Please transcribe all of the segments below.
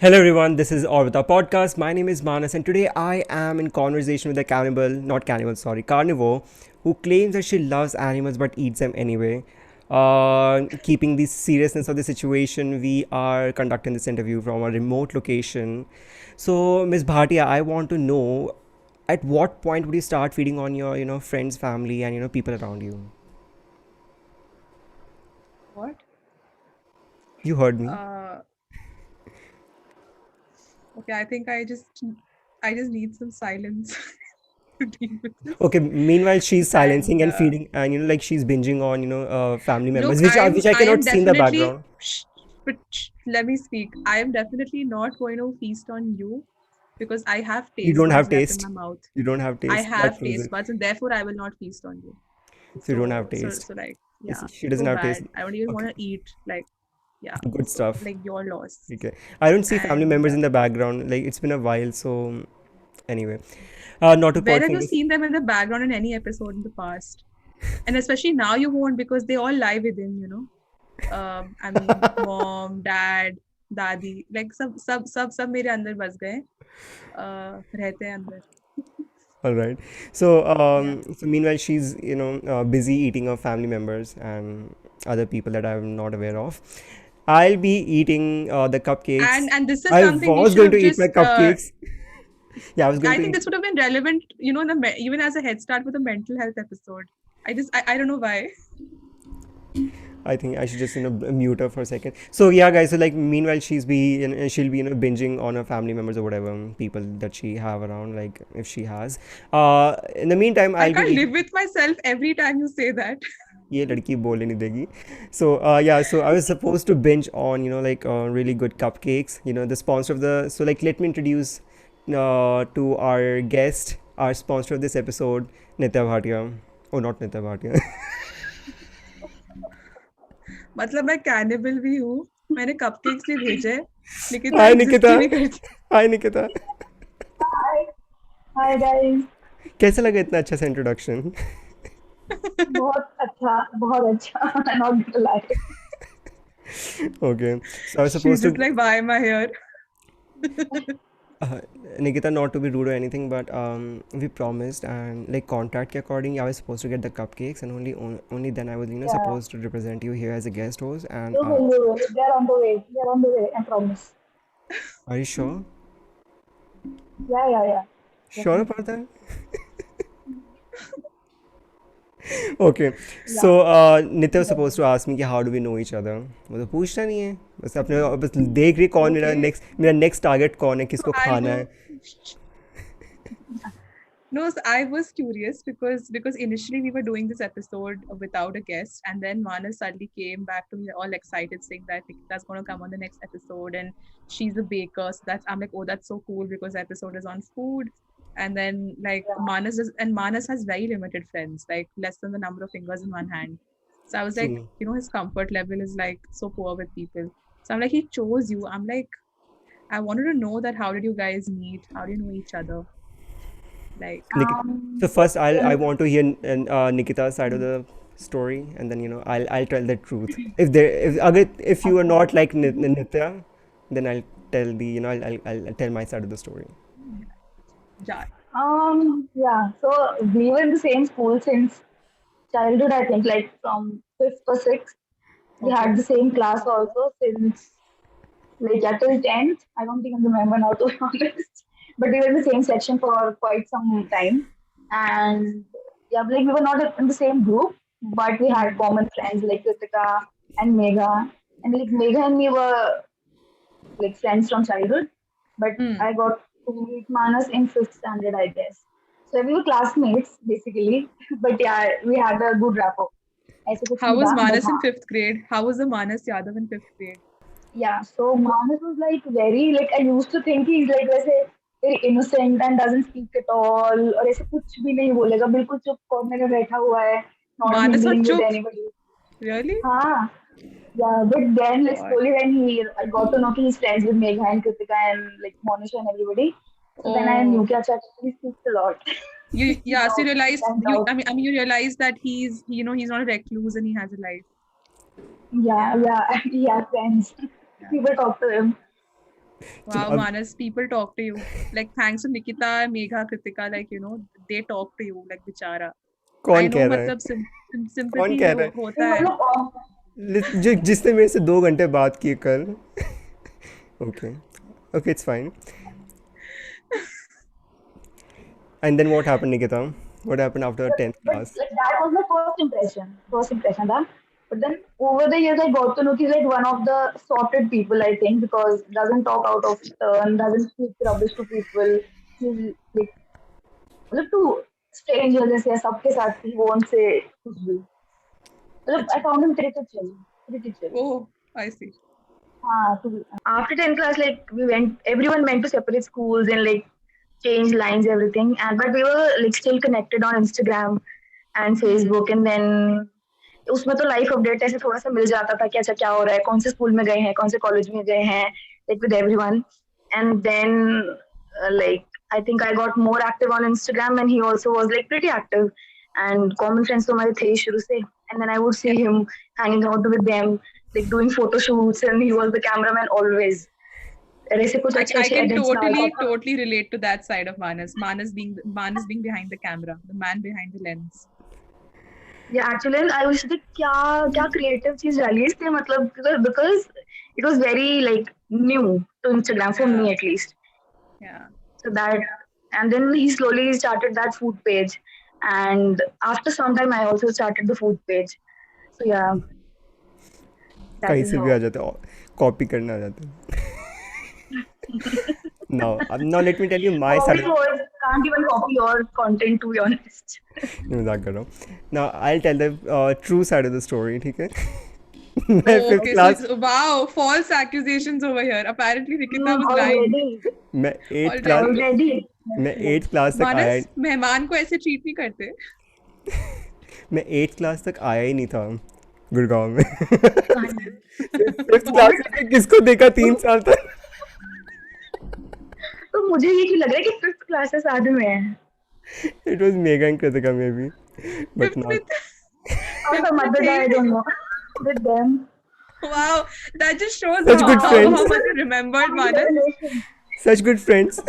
Hello everyone, this is Orbita Podcast. My name is Manas and today I am in conversation with a carnivore, who claims that she loves animals but eats them anyway. Keeping the seriousness of the situation, we are conducting this interview from a remote location. So, Miss Bhatia, I want to know at what point would you start feeding on your, friends, family, and people around you? What? You heard me. Uh, okay, I just need some silence to deal with this. Okay. Meanwhile, she's And silencing and feeding, and like she's binging on family members, look, which I I cannot am see in the definitely background. let me speak. I am definitely not going to feast on you because I have You taste don't buds have left in taste. my mouth. You don't have I taste. That have proves taste it. buds, and therefore I will not feast on you. So you don't have So taste. so like yeah, She doesn't so have taste. bad. I don't even want Okay. to eat. Like yeah, Good so stuff. like your loss. Okay. I don't see family And members in the background. Like it's been a while. So anyway, not to where point have you fingers. seen them in the background in any episode in the past? And especially now you won't because they all lie within. I mean, mom, dad, दादी, like सब मेरे अंदर बस गए, रहते हैं अंदर. All right. So Yeah. so meanwhile, she's busy eating of family members and other people that I'm not aware of. I'll be eating the cupcakes. And this is I something we was should going to have eat my just. cupcakes. Yeah, I was going I to think eat. this would have been relevant, even as a head start with a mental health episode. I don't know why. I think I should just mute her for a second. So yeah, guys. So like meanwhile, she'll be binging on her family members or whatever people that she have around. Like if she has. In the meantime, I I'll be can't live eating. with myself every time you say that. ये लड़की बोलने नहीं देगी. So yeah, so I was supposed to binge on really good cupcakes. The sponsor of the so like let me introduce to our guest, our sponsor of this episode, Nitya Bhatia. Oh, not Nitya Bhatia. मतलब मैं cannibal भी हूँ. मैंने cupcakes भी भेजे, लेकिन मैं Hi exist Nikita. भी करती. Hi Nikita. हाय हाय गाइस। कैसा लगा इतना अच्छा सा इंट्रोडक्शन? बहुत अच्छा not like. Okay, so I was She's supposed just to like, why am I here? uh, Nikita, not to be rude or anything, but we promised and like contract ke according, I was supposed to get the cupcakes, and only then I was या supposed to represent you here as a guest host. And they होंगे वो, they are on the way, they are on the way, I promise. are you sure? या Sure definitely. about that? Okay, या so Nitya was supposed to ask me कि how do we know each other. वो तो पूछना नहीं है, बस अपने बस देख रही कौन Okay. मेरा next target कौन है, So किसको I'll खाना go. है. No, so I was curious because initially we were doing this episode without a guest, and then Manas suddenly came back to me all excited, saying that Nikita's going to come on the next episode, and she's a baker. So I'm like, oh, that's so cool because the episode is on food. And then like Manas has very limited friends, like less than the number of fingers in one hand. So I was like, Hmm. his comfort level is like so poor with people. So I'm like, he chose you. I'm like, I wanted to know that how did you guys meet? How do you know each other? Like, So first, I well want to hear Nikita's side of the story, and then I'll tell the truth. If you are not like Nitya, then I'll tell the I'll tell my side of the story. ja- yeah so we were in the same school since childhood, I think, like from fifth or sixth. We okay. had the same class also since like till 10th. I don't even remember now, to be honest. But we were in the same section for quite some time. And yeah, like we were not in the same group, but we had Hmm. common friends like Kritika and Megha. And like Megha and me were like friends from childhood. But Hmm. I got to meet Manas in fifth standard, I guess. So we were classmates basically. But yeah, we had a good rapport. ऐसे कुछ How नहीं was था, but Manas in हाँ. fifth grade? How was the Manas Yadav in fifth grade? Yeah, so Manas was like very like I used to think he's like वैसे very innocent and doesn't speak at all और ऐसे कुछ भी नहीं बोलेगा बिल्कुल चुप कॉर्नर में बैठा हुआ है not Manas was mingling with chup. anybody. Really? हाँ, yeah, but then like God. slowly when I got to know कि he's friends with Megha and Kritika and like Monisha and everybody, so then I knew Oh, कि अच्छा he speaks a lot. yeah. So So you it realized stands you. out. I mean, you realized that he's not a recluse and he has a life. Yeah, Yeah. yeah, he has friends. Yeah. People talk to him. चलो Wow, अब Manas, people talk to you. Like, thanks to Nikita, Megha, Kritika, like, they talk to you, like, bichara. कौन I know, कह रहा है? matlab, कौन sympathy कह रहा है? hota ये hai. मतलब जिसने मेरे से 2 घंटे बात की कल. Okay. Okay, it's fine. And then what happened, Nikita? What happened after 10th but class? like that was my first impression that. But then over the years, I got to know he's like one of the sorted people, I think, because doesn't talk out of turn, doesn't speak rubbish to people. He's like, मतलब to strangers ऐसे सबके साथ he won't say कुछ भी. मतलब I Acha. found him pretty chill. Oh, I see. After 10th class, like everyone went to separate schools and like changed lines, everything. And but we were like still connected on Instagram and Hmm. Facebook. And then उसमें तो life update ऐसे थोड़ा सा मिल जाता था कि अच्छा क्या हो रहा है, कौन से स्कूल में गए हैं, कौन से कॉलेज में गए हैं, like with everyone. And then like I think I got more active on Instagram and he also was like pretty active. And common friends तो हमारे थे ही शुरू से. And then I would see Yeah. him hanging out with them, like doing photo shoots, and he was the cameraman always. और ऐसे कुछ अच्छे I अच्छे can edits डालता था. totally relate to that side of Manas. Manas being behind the camera, the man behind the lens. Yeah, actually, and I was like, क्या creative चीज डाली इसने, मतलब because it was very like new to Instagram for Yeah. me at least. Yeah. So that, and then he slowly started that food page, and after some time I also started the food page. So yeah, that कहीं is से भी how. आ जाते हैं, copy करने आ जाते हैं. Now let me tell you my side Copy of. was can't even copy your content, to be honest. मजाक कर रहा हूँ. Now I'll tell the true side of the story, ठीक है? मैं Oh, fifth okay. Class So, wow, false accusations over here. Apparently, Nikita was lying. Already, मैं eighth class Already. already. मैं eighth class तक आया. मानस मेहमान को ऐसे ट्रीट नहीं करते. मैं एट्थ क्लास तक आया ही नहीं था गुड़गांव में. Fine. Fifth class What? में किसको देखा 3 साल तक. तो मुझे ये क्यों लग रहा है कि फिफ्थ क्लासेस आधे में है. It was Megha and Kritika maybe, but fifth में not. और फिफ्थ some में other थे guy I ही don't नहीं. know with them. Wow, that just shows Such good friends. how much you remembered, So many Manas. revelations. Such good friends.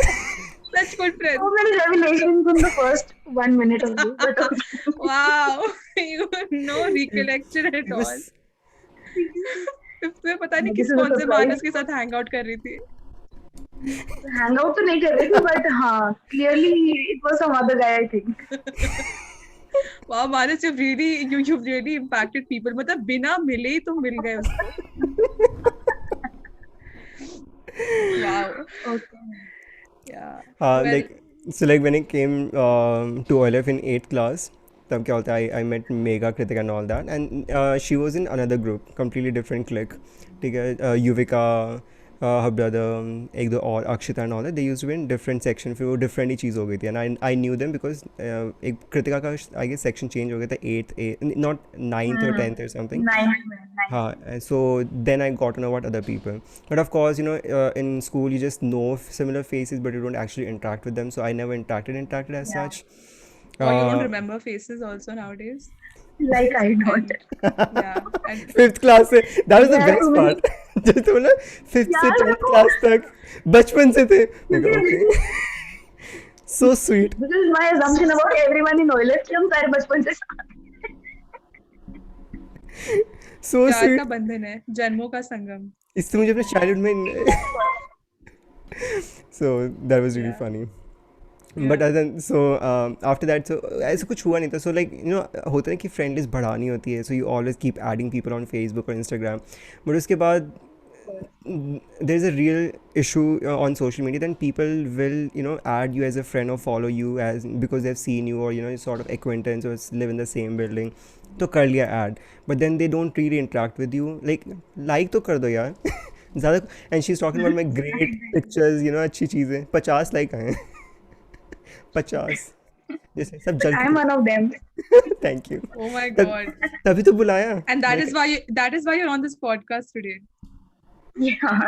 Such good So friends. many revelations in the first 1 minute only. But okay. Wow, you have no recollection at It all. was. Fifth में पता नहीं This किस is a कौन से surprise. मानस के साथ hang out कर रही थी. Hang out तो नहीं कर रही थी, but हाँ, clearly it was some other guy, I think. Wow, Manas, you've really impacted people. मतलब बिना मिले ही तुम मिल गए उसको. Wow. Okay. Yeah. Well, Like so like when I came to OLF in 8th class, तब क्या होता है, I met Megha, Kritika and all that, and she was in another group, completely different clique. ठीक है, Yuvika, her brother, एक दो और Akshita and all that, they used to be in different section. फिर वो different ही चीज़ हो गई थी, and I knew them because एक कृतिका का I guess section change हो गया था 8th, not 9th or 10th or something. Nice. So then I got to know about other people. But of course, in school you just know similar faces, but you don't actually interact with them. So I never interacted as Yeah. such. or you don't Uh, remember faces also nowadays. Like I don't. And yeah, and fifth class से, that was the There are best too many. part. जैसे तो बोला fifth से यार 10th देखो, class तक बचपन से थे. मैं कहा, because okay. So sweet. my assumption about everyone in OLF कि हम सारे बचपन से साथ हैं. So प्यार sweet. का बंधन है, जन्मों का संगम. इससे मुझे अपने childhood में. So that was really Yeah. funny. Yeah. But other so after that so ऐसा कुछ हुआ नहीं था. सो लाइक होता है कि फ्रेंड लिस्ट बढ़ानी होती है, so you always keep adding people on Facebook और इंस्टाग्राम. बट उसके बाद there is a real issue on social media, then people will add you as a friend or follow you as because they've seen you, or sort of acquaintance or live in the same building. तो कर लिया add, but then they don't really interact with you. like तो कर दो यार. ज़्यादा. and she's talking about my great pictures, अच्छी चीज़ें. 50 लाइक आए हैं. 50 जैसे सब जल I'm one of them. Thank you. Oh my God. तभी तो बुलाया. And that is why you're on this podcast today. Yeah.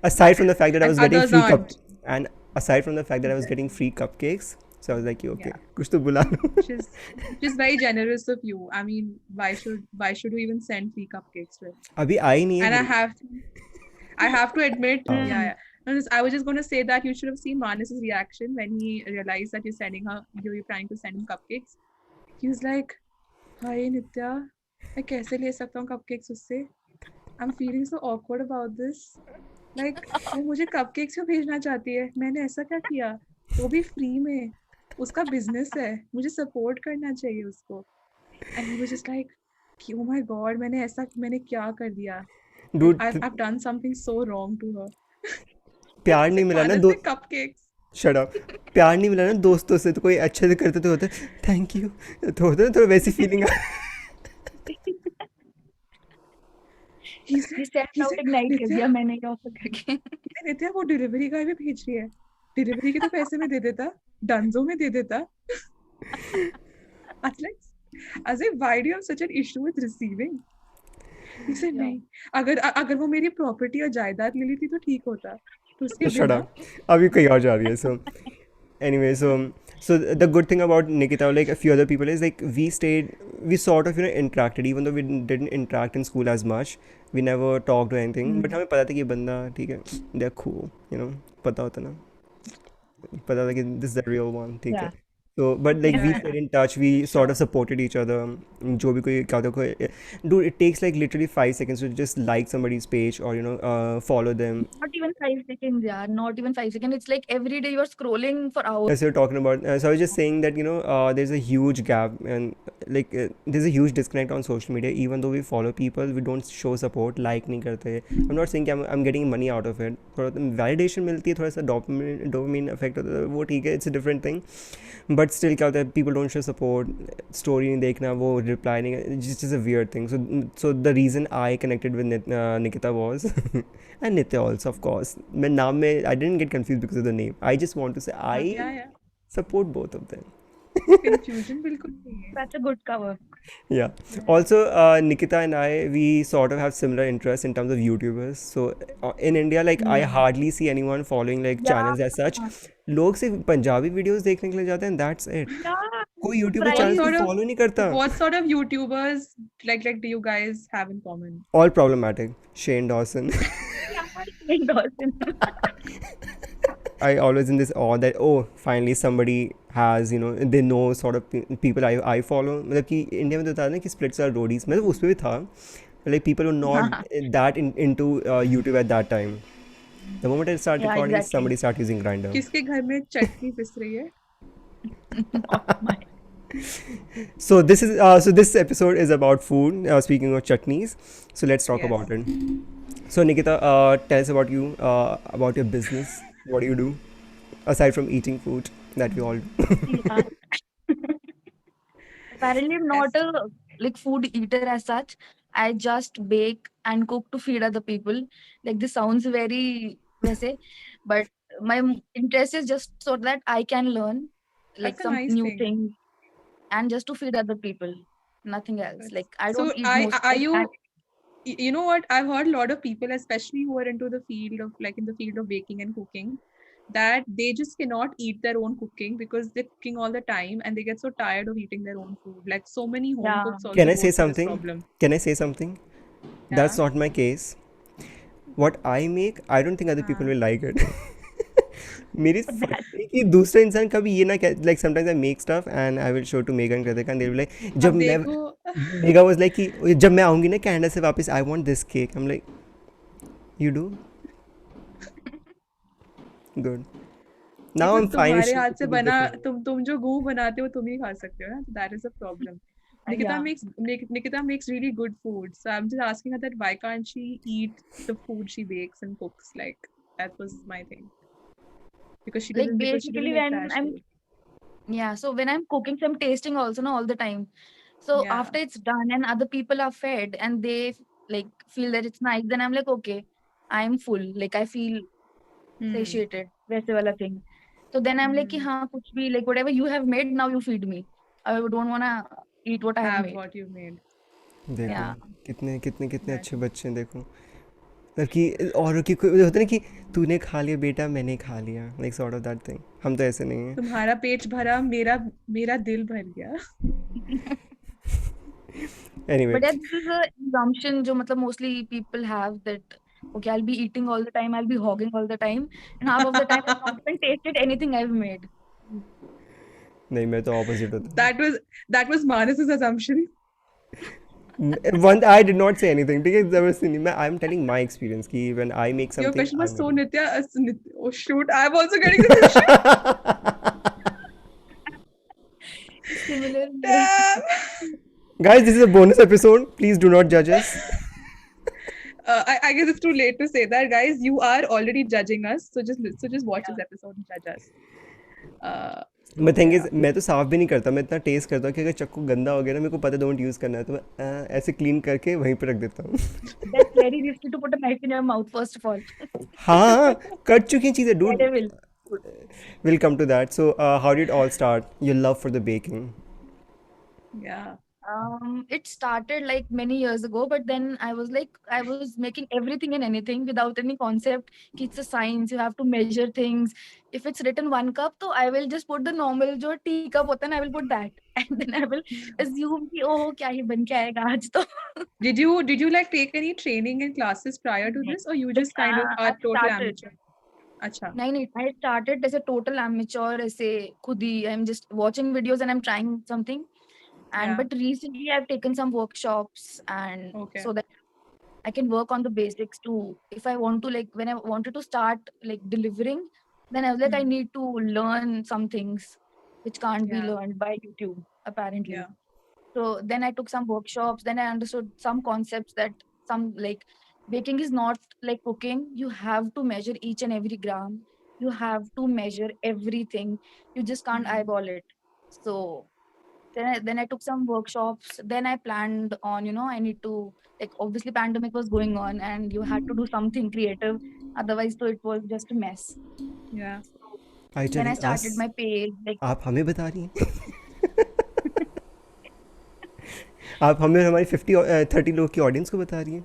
Aside from the fact that I And was getting others free aren't. and aside from the fact that I was getting free cupcakes, so I was like, okay, Yeah. कुछ तो बुला लो. She's very generous of you. I mean, why should you even send free cupcakes to her? अभी आई नहीं And है. I have to admit, yeah, I was just going to say that you should have seen Manas's reaction when he realized that you're planning to send him cupcakes. He was like, "Hi Nitya, मैं कैसे ले सकता हूँ cupcakes उससे? I'm feeling so awkward about this. Like वो मुझे cupcakes क्यों भेजना चाहती है? मैंने ऐसा क्या किया? वो भी free में. उसका business है. मुझे support करना चाहिए उसको." And he was just like, "Oh my God, मैंने क्या कर दिया? Like Dude, I've done something so wrong to her." प्यार It's नहीं like मिला ना Manas दो ने cupcakes. Shut up. प्यार नहीं मिला ना दोस्तों से, तो कोई अच्छे से करते तो होता थैंक यू, तो होता ना थोड़ा वैसी feeling. He He said, stepped he out said, ignite कर "नित्या, दिया मैंने क्या ऑफर करके। नित्या वो डिलीवरी गाय भी भेज रही है। डिलीवरी के तो पैसे में दे देता, डंजो में दे देता." I was like, why do you have such an issue with receiving? He said, Yeah. नहीं, अगर वो मेरी प्रॉपर्टी और जायदाद ले ली थी तो ठीक होता, तो उसके शट बिना अप, अभी कहीं और जा रही है। सो anyway, so the good thing about Nikita, like a few other people, is like we sort of interacted, even though we didn't interact in school as much. We never talked or anything, but हमें पता था कि ये बंदा ठीक है, they're cool, पता होता ना, पता था कि this is the real one, ठीक है। Yeah. So but like we Yeah, stayed in touch, we sort of supported each other। जो भी कोई क्या होता है कोई, dude, it takes like literally 5 seconds to just like somebody's page or follow them. Not even 5 seconds, yeah. Not even 5 seconds. It's like every day you're scrolling for hours. As you're talking about, so I was just saying that there's a huge gap, and like there's a huge disconnect on social media. Even though we follow people, we don't show support, like नहीं करते। I'm not saying कि I'm getting money out of it, थोड़ा validation मिलती है, थोड़ा सा dopamine effect होता है, वो ठीक है, it's a different thing। But still क्या होता है, people don't show support, story नहीं देखना, वो reply नहीं, it's just a weird thing। So the reason I connected with Nikita was and Nitya also, of course, मैं नाम में I didn't get confused because of the name, I just want to say I yeah. support both of them। Confusion बिल्कुल नहीं है. That's a good cover. Yeah. Also, Nikita and I, we sort of have similar interests in terms of YouTubers. So in India, like I hardly see anyone following like channels as such. लोग सिर्फ Punjabi videos देखने के लिए जाते हैं, that's it। Yeah. कोई YouTube पे Right. Channel Sort of- follow नहीं करता। What sort of YouTubers like do you guys have in common? All problematic. Shane Dawson। Yeah, Dawson. I always in this awe that finally somebody has they know sort of people I follow। मतलब कि India में तो था ना कि splits are Roadies, मतलब उसमें भी था, like people were not that into YouTube at that time। The moment I started Yeah, recording, exactly. somebody started using Grindr। किसके घर में चटनी पिस रही है? Not mine. So this episode is about food, speaking of chutneys, so let's talk Yes. about it। So Nikita, tell us about you, about your business, what do you do aside from eating food that we all do? Yeah. Apparently, I'm not a like food eater as such. I just bake and cook to feed other people. Like this sounds very वैसे, but my interest is just so that I can learn like That's a some nice new thing. things and just to feed other people. Nothing else. That's- Like I So don't eat most are of you? that. You know what? I've heard a lot of people, especially who are into the field of in the field of baking and cooking, that they just cannot eat their own cooking because they're cooking all the time and they get so tired of eating their own food. Like so many home Yeah. cooks also Can I go say through this something? problem. Can I say something? That's Yeah. not my case. What I make, I don't think other people हाँ. will like it। मेरी फट है कि दूसरा इंसान कभी ये ना कह, like sometimes I make stuff and I will show to Megan and Kritika and they'll be like, जब अब मैं देखो Mega was like कि जब मैं आऊँगी ना कनाडा से वापस, I want this cake। I'm like, you do? Good। Now देखो I'm fine with तुम्हारे हाथ से shit बना different। तुम जो गू बनाते हो तुम ही खा सकते हो ना, that is a problem. Yeah. Nikita makes really good food, so I'm just asking her that why can't she eat the food she bakes and cooks? Like that was my thing, because she Like doesn't basically like when trash I'm food. yeah, so when I'm cooking, so I'm tasting also no all the time. So Yeah. after it's done and other people are fed and they like feel that it's nice, then I'm like, okay, I'm full. Like I feel satiated. वैसे वाला thing. So then I'm like कि हाँ कुछ भी like whatever you have made, now you feed me. I don't wanna eat what I have Have made. what you made. देखो Yeah. कितने कितने कितने Right. अच्छे बच्चे हैं, देखो मतलब कि औरों की कोई होता है ना कि तूने खा लिया बेटा, मैंने खा लिया, like sort of that thing. हम तो ऐसे नहीं हैं। तुम्हारा पेट भरा, मेरा दिल भर गया. Anyway, But yeah, this is a assumption जो मतलब mostly people have that Okay, I'll be eating all the time, I'll be hogging all the time, and half of the time I've not even tasted anything I've made. नहीं, मैं तो opposite होता हूँ. That was Manas's assumption. One, I did not say anything. ठीक है, जबरदस्ती नहीं. I'm telling my experience कि when I make Your something, question I was so make Nitya. Oh shoot! I'm also getting the question. it. Similar. Damn. Guys, this is a bonus episode. Please do not judge us. I guess it's too late to say that, guys. You are already judging us, so just watch this episode and judge us. But thing is, Yeah. मैं तो साफ भी नहीं करता. मैं इतना test करता हूँ कि अगर चक्कू गंदा हो गया ना, मेरे को पता डोंट यूज़ करना है, तो मैं ऐसे क्लीन करके वहीं पे रख देता हूँ. That's very risky to put a knife in your mouth, first of all. हाँ, कट चुकी हैं चीज़ें, dude. Daredevil. We'll come to that. So, how did it all start? Your love for the baking. Yeah. It started like many years ago, but then I was making everything and anything without any concept. कि It's a science. You have to measure things. If it's written 1 cup, so I will just put the normal जो tea cup होता है ना, I will put that, and then I will assume कि oh क्या ही बन के आएगा आज तो. Did you like take any training and classes prior to this, or you Like, just kind of I are total started. amateur? Acha. नहीं, I started as a total amateur. ऐसे खुद ही I'm just watching videos and I'm trying something. And Yeah. but recently I've taken some workshops, and Okay. so that I can work on the basics too. If I want to, like, when I wanted to start like delivering, then I was like, I need to learn some things which can't be Yeah. learned by YouTube, apparently. Yeah. So then I took some workshops, then I understood some concepts that some like baking is not like cooking. You have to measure each and every gram. You have to measure everything. You just can't eyeball it. So then I took some workshops. Then I planned on, I need to, like, obviously pandemic was going on and you had to do something creative. Otherwise, so it was just a mess. Yeah. Are you Then I telling started us? my page. Like, आप हमें बता रही हैं? आप हमें हमारी 30 लोग की ऑडियंस को बता रही हैं?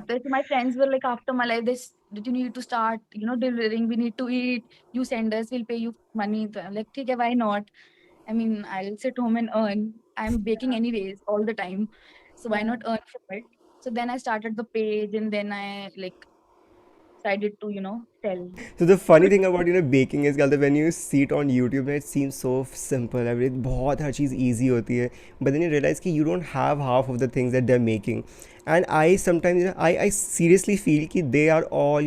so my friends were like, after my life, this that you need to start, delivering. We need to eat. You send us, we'll pay you money. So I'm like, okay, why not? I mean, I'll sit home and earn. I'm baking anyways all the time, so why Yeah. not earn from it? So then I started the page, and then I like decided to, tell. So the funny thing about baking is that when you see it on YouTube, it seems so simple. Everything बहुत हर चीज़ easy होती है. But then you realize कि you don't have half of the things that they're making. And I sometimes I seriously feel कि they are all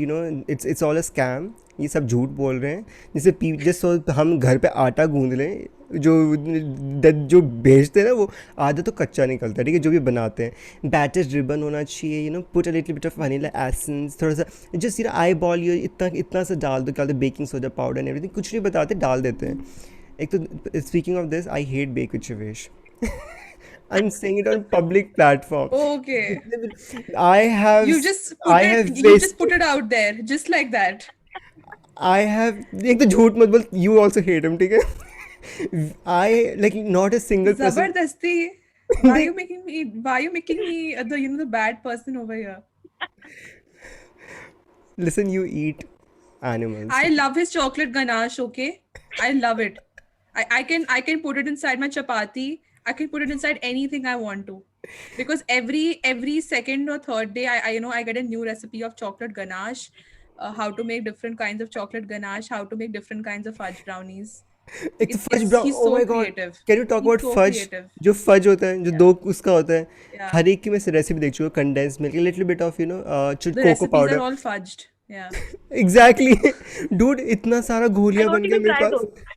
it's all a scam. ये सब झूठ बोल रहे हैं जिससे just so हम घर पे आटा गूंद लें. जो भेजते हैं ना वो आधा तो कच्चा निकलता है, ठीक है, जो भी बनाते हैं. बैटर रिबन होना चाहिए, put a little bit of vanilla essence, थोड़ा सा जस्ट आई बॉल ये इतना सा डाल दो, क्या baking soda powder and everything, कुछ नहीं बताते, डाल देते हैं. एक तो speaking of this, I hate bake with Shivesh. I'm saying it on public platform. Okay. I have You just I put have it. You just wasted. put it out there, just like that. I have एक तो झूठ मत बोल. You also hate him, ठीक है? I like not a single person. Zabardasti. Why are you making me? Why are you making me the bad person over here? Listen, you eat animals. I love his chocolate ganache. Okay, I love it. I can put it inside my chapati. I can put it inside anything I want to, because every second or third day I get a new recipe of chocolate ganache, how to make different kinds of chocolate ganache, how to make different kinds of fudge brownies. एक तो fudge brown. He's Oh so my god. creative. Can you talk He's about so fudge? creative. जो fudge होता है, जो Yeah. दो उसका होता है, Yeah. हर एक की मैं रेसिपी देख चुका हूँ. Condense milk, little bit of The cocoa recipes powder. are all fudged. Yeah. Exactly. Dude इतना सारा I घोलिया won't बन गया even मेरे try पास. those.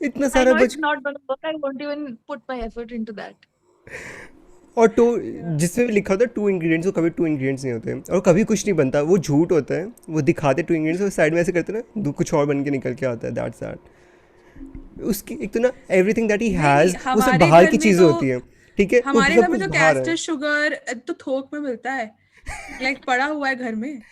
इतना I सारा know बच. it's not gonna work. I won't even put my effort into that. और जिसमें भी लिखा होता है 2 इंग्रेडिएंट्स, वो कभी 2 इंग्रेडिएंट्स नहीं होते, और कभी कुछ नहीं बनता. वो झूठ होता है. वो दिखाते 2 इंग्रेडिएंट्स और साइड में ऐसे करते ना, कुछ और बन के निकल के आता है. That's that. उसकी एक तो एवरीथिंग दैट ही हैज़ वो सब हमारे बाहर घर की में चीज़ें तो होती हैं, ठीक है. हमारे सब घर में कुछ तो बाहर है. कैस्टर शुगर तो थोक में मिलता है, लाइक पड़ा हुआ है घर में.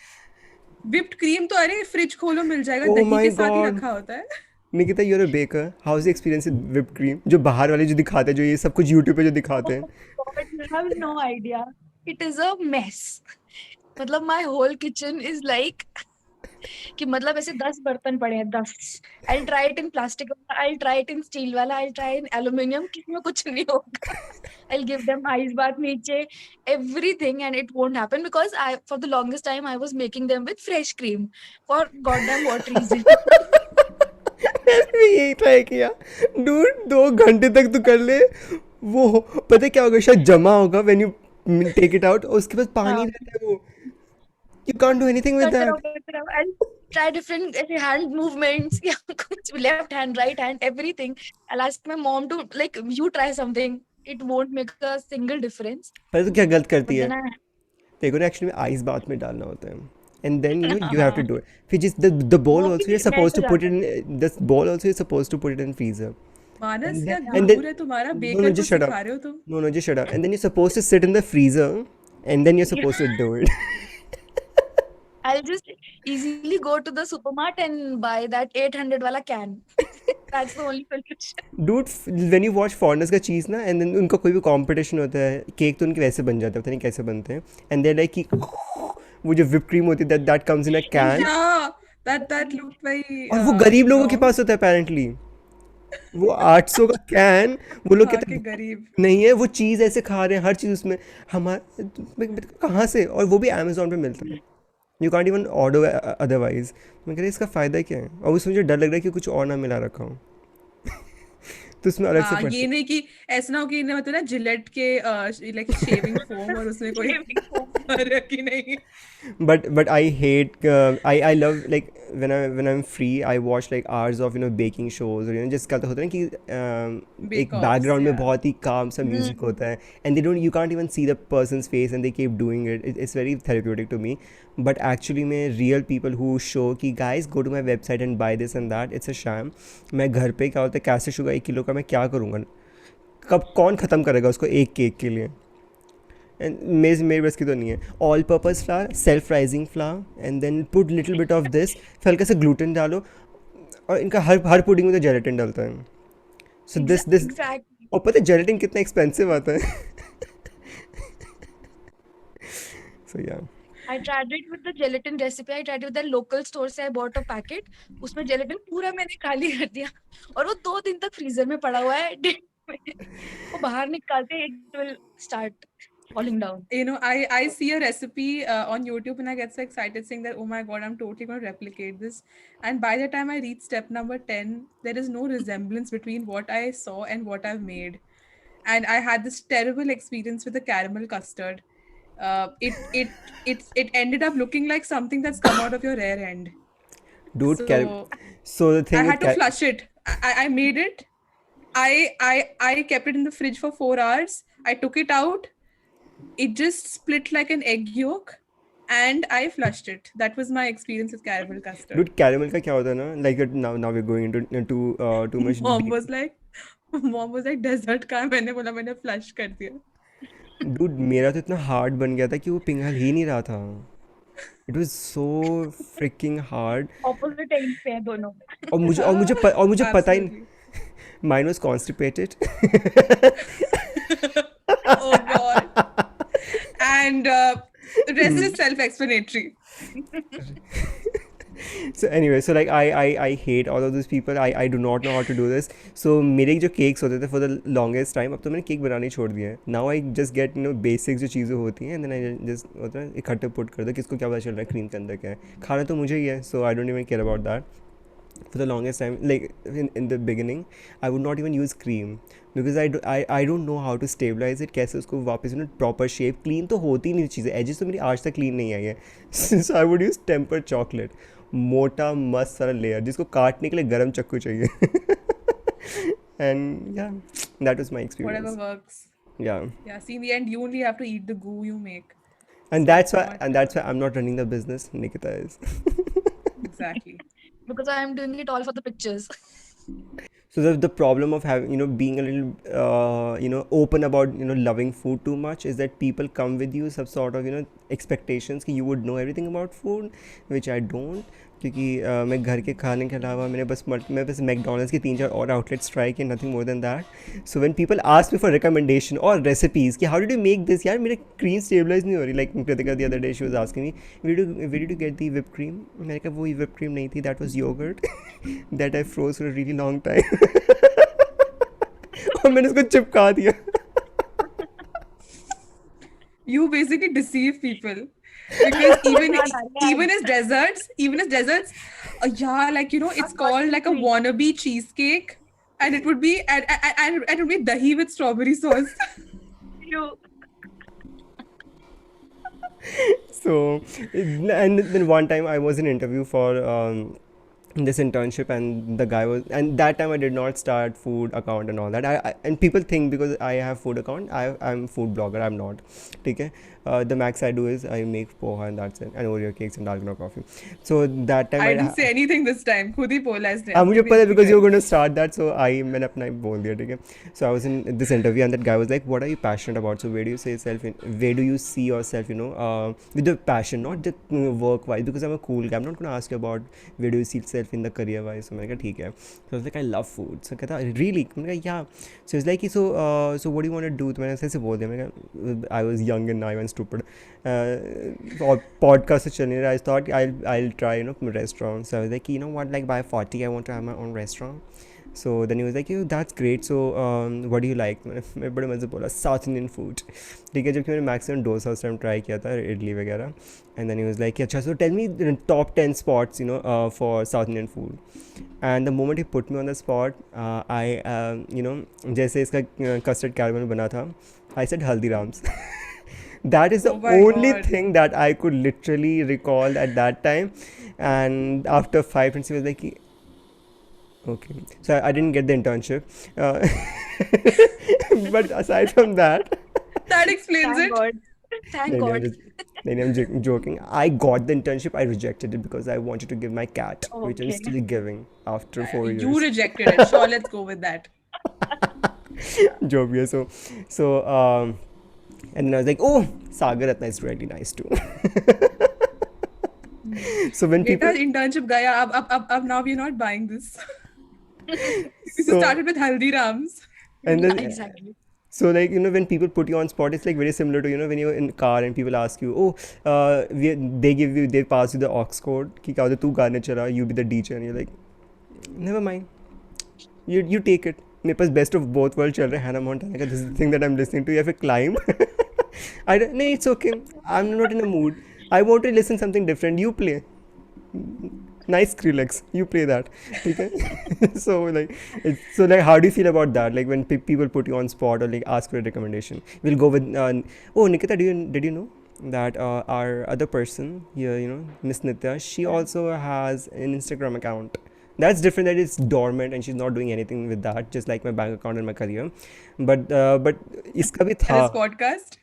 विप्ड क्रीम तो अरे फ्रिज खोलो मिल जाएगा, Oh दही my के साथ ही God. रखा होता है. Nikita, you're a baker. How is experience with whipped cream? जो बाहर वाले जो दिखाते हैं, जो ये सब कुछ यूट्यूब पे जो दिखाते हैं. God, you have no idea. It is a mess. मतलब my whole kitchen is like कि मतलब ऐसे 10 बर्तन पड़े हैं, 10। I try it in plastic वाला, I try it in steel वाला, आई ट्राई इन एल्यूमिनियम, किसी में कुछ नहीं होगा। आई गिव देम आइस बात नीचे, everything, and it won't happen because I, for the longest time, I was making them with fresh cream for goddamn what reason. मैंने भी यही ट्राई किया डूड, 2 घंटे तक तू कर ले, वो पता है क्या होगा, शायद जमा होगा when you take it out, और उसके बाद पानी हाँ, रहता है, वो you can't do anything with that. करते रहो and try different ऐसे hand movements या कुछ, left hand, right hand, everything. I'll ask my mom to like, you try something. It won't make a single difference. पता है तू क्या गलत करती But है, then I, तेरे को ना एक्चुअली में आइस बाथ में डालना होता है, and then you have to do it. फिर जिस the bowl वो also भी you're supposed melt to हो put it जाता है। in, this bowl also you're supposed to put it in freezer. Manas And क्या then, and then, गुरूर है तुम्हारा, no, बेकर को just shut up. सिखा रहे हो तुम? No, just shut up. And then you're supposed to sit in the freezer, and then you're supposed to do it. I'll just easily go to the supermarket and buy that 800 wala can. That's the only solution. Dude, when you watch foreigners का चीज़ ना, and then उनका कोई भी competition होता है, cake तो उनके वैसे बन जाते हैं, पता नहीं कैसे बनते हैं, and they're like कि वो जो whipped cream होती है, that comes in a can, Yeah, that looked very और वो गरीब लोगों के wrong. पास होता है apparently. वो 800 का कैन, वो लोग हाँ कहते कि हैं गरीब. नहीं है, वो चीज़ ऐसे खा रहे हैं, हर चीज़ उसमें, हमारे कहाँ से, और वो भी अमेजोन पे मिलता है, you can't even order otherwise. मैं कह रही इसका फ़ायदा क्या है, और उसमें मुझे डर लग रहा है कि कुछ और ना मिला रखा हूँ. तो उसमें अलग से हाँ, पड़ता ये नहीं कि ऐसा ना हो कि मतलब ना जिलेट के लाइक शेविंग फोम और उसमें कोई Shaving foam. फर्क ही नहीं. but I hate I love like when I'm free I watch like hours of baking shows, or जिसका तो होता है ना कि Bake एक offs, बैकग्राउंड में yeah. बहुत ही काम सा म्यूजिक होता है, and you can't even see the person's face and they keep doing it. It's very therapeutic to me, but actually में real people who show कि guys go to my website and buy this and that, it's a sham. मैं घर पे क्या होता है, कैसे sugar 1 kilo का मैं क्या करूँगा, कब कौन ख़त्म करेगा उसको एक केक के लिए, एंड मेरे बस की तो नहीं है. All purpose flour, self raising flour, and then put little bit of this, फिर हल्का सा ग्लूटेन डालो, और इनका हर पुडिंग में तो जेलेटिन डालता है. So this Exactly. और पता है जेलेटिन कितना एक्सपेंसिव आता है. सो या I tried it with the gelatin recipe. I tried it with the local store से I bought a packet. उसमें gelatin पूरा मैंने खाली कर दिया और वो 2 दिन तक फ्रीजर में पड़ा हुआ है. वो बाहर निकालते it will start falling down. You know, I see a recipe on YouTube and I get so excited saying that, oh my God, I'm totally going to replicate this. And by the time I reach step number 10, there is no resemblance between what I saw and what I've made. And I had this terrible experience with the caramel custard. It ended up looking like something that's come out of your rear end. dude So so the I thing had to flush it. I made it. I kept it in the fridge for 4 hours. I took it out. It just split like an egg yolk, and I flushed it. That was my experience with caramel custard. dude caramel का क्या होता है ना, like now we're going into too much Mom deep. was like dessert का है. मैंने बोला मैंने flush कर दिया. dude मेरा तो इतना हार्ड बन गया था कि वो पिघल ही नहीं रहा था. It was so fricking hard, Opposite ends पे हैं दोनों. और मुझे पता ही Absolutely. mine was constipated. Oh God. And the rest is self-explanatory. So anyway, so like I hate all of these people. I do not know how to do this. So मेरे जो cakes होते थे for the longest time, अब तो मैंने cake बनाने छोड़ दिया है. Now I just get basics जो चीज़ें होती हैं, and then I just होता है इकट्ठे put कर दो, किसको क्या पता चल रहा है क्रीम के अंदर क्या है, खाना तो मुझे ही है. So I don't even care about that. For the longest time, like in the beginning, I would not even use cream because I don't know how to stabilize it. कैसे उसको वापस proper shape, clean तो होती नहीं चीज़ें, edges तो मेरी आज तक clean नहीं आई है. So I would use tempered chocolate, मोटा मस्त सारा लेयर जिसको काटने के लिए गरम चाकू चाहिए. And yeah, that was my experience. Whatever works. Yeah, Yeah, see, in the end, you only have to eat the goo you make. and So that's it's why not I'm not running the business. Nikita is. exactly. Because I am doing it all for the pictures. So the problem of having being a little open about loving food too much is that people come with you some sort of expectations that you would know everything about food, which I don't. क्योंकि मैं घर के खाने के अलावा मैं बस McDonald's के 3-4 और आउटलेट्स ट्राई किए, nothing more than that. So when people ask me for recommendation और रेसिपीज़ कि how did you make this, यार मेरे क्रीम स्टेबलाइज नहीं हो रही. Like Kritika the other day she was asking me where did you get the whipped cream. मैंने कहा वो whipped cream नहीं थी, that was yogurt that I froze for a really long time. और मैंने उसको चिपका दिया. You basically deceive people because even याद आ गया. even as desserts, yeah, like you know, it's I've got called like a something. wannabe cheesecake, and it would be and it would be dahi with strawberry sauce. You. So, and then one time I was in interview for this internship, and the guy was, and that time I did not start food account and all that. And people think because I have food account, I'm food blogger. I'm not. Okay. The max I do is I make poha and that's it, and Oreo cakes and dalgona coffee. So that time I didn't say anything this time. खुद ही बोला इसने. हाँ मुझे अपनी पता है बेइज्जती because you were करी. going to start that, so मैंने अपना ही बोल दिया, ठीक है. So I was in this interview and that guy was like, what are you passionate about? So where do you see yourself, with the passion, not just work wise, because I'm a cool guy. I'm not going to ask you about where do you see yourself in the career wise. So मैंने कहा ठीक है. So I was like, I love food. So कहता really, मैंने कहा yeah. So he's like, so what do you want to do? तो मैंने ऐसे बोल दिया. मैंने कहा I was young and naive and stupid. और podcast चल नहीं रहा. I thought I'll try restaurant. So I was like, you know what, like by 40 I want to have my own restaurant. So then he was like, that's great. So what do you like? मैं बड़े मज़े बोला south Indian food, ठीक है. जबकि मैंने maximum dosa उस time try किया था, इडली वगैरह. And then he was like, अच्छा so tell me top 10 spots for south Indian food. And the moment he put me on the spot, I जैसे इसका कस्टर्ड कैरमल बना था, I said Haldiram's. That is the Oh my only God. thing that I could literally recall at that time. And after 5 minutes, he was like, okay. So I didn't get the internship. But aside from that, That explains Thank it. God. Thank no, I'm God. just, no, I'm joking. I got the internship. I rejected it because I wanted to give my cat, which I'm Okay. still giving after 4 You years. rejected it. Sure, let's go with that. Job, yeah. So, and then I was like, oh, Sagar Ratna is really nice too. So when Beta people, internship gaya. Ab now we're not buying this. We so started with Haldirams. and Yeah, then exactly. so like when people put you on spot, it's like very similar to when you're in car and people ask you, oh, they pass you the aux code कि क्या होता है, तू गाने चला, you be the DJ, and you're like, never mind, you take it. मेरे पास best of both world चल रहा है, हैना मोंटाना का, this is the thing that I am listening to, या फिर क्लाइम. I don't, no, it's okay. I'm not in a mood. I want to listen something different. You play. Nice Skrillex. You play that. Okay. So like, how do you feel about that? Like when people put you on spot or like ask for a recommendation. We'll go with. Oh, Nikita, did you know that our other person here, Miss Nitya, she also has an Instagram account. That's different. That it's dormant and she's not doing anything with that. Just like my bank account and my career. But इसका भी This था. podcast.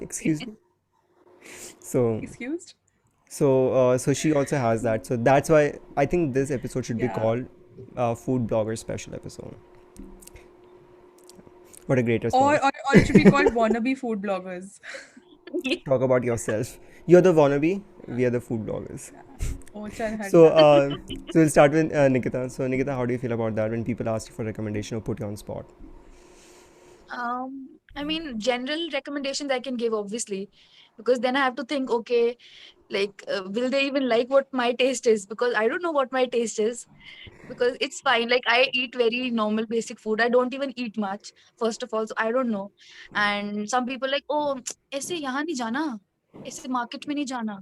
Excuse me. So Excused? so she also has that. So that's why I think this episode should be Yeah. called food blogger special episode. What a great Or, response. or it should be called wannabe food bloggers. Talk about yourself. You're the wannabe. We are the food bloggers. Oh, chal, So hट. so we'll start with Nikita. So Nikita, how do you feel about that when people ask you for recommendation or put you on spot? I mean, general recommendations I can give, obviously, because then I have to think, okay, like, will they even like what my taste is? Because I don't know what my taste is. Because it's fine. Like, I eat very normal, basic food. I don't even eat much, first of all, so I don't know. And some people like, oh, ऐसे यहाँ नहीं जाना, ऐसे market में नहीं जाना,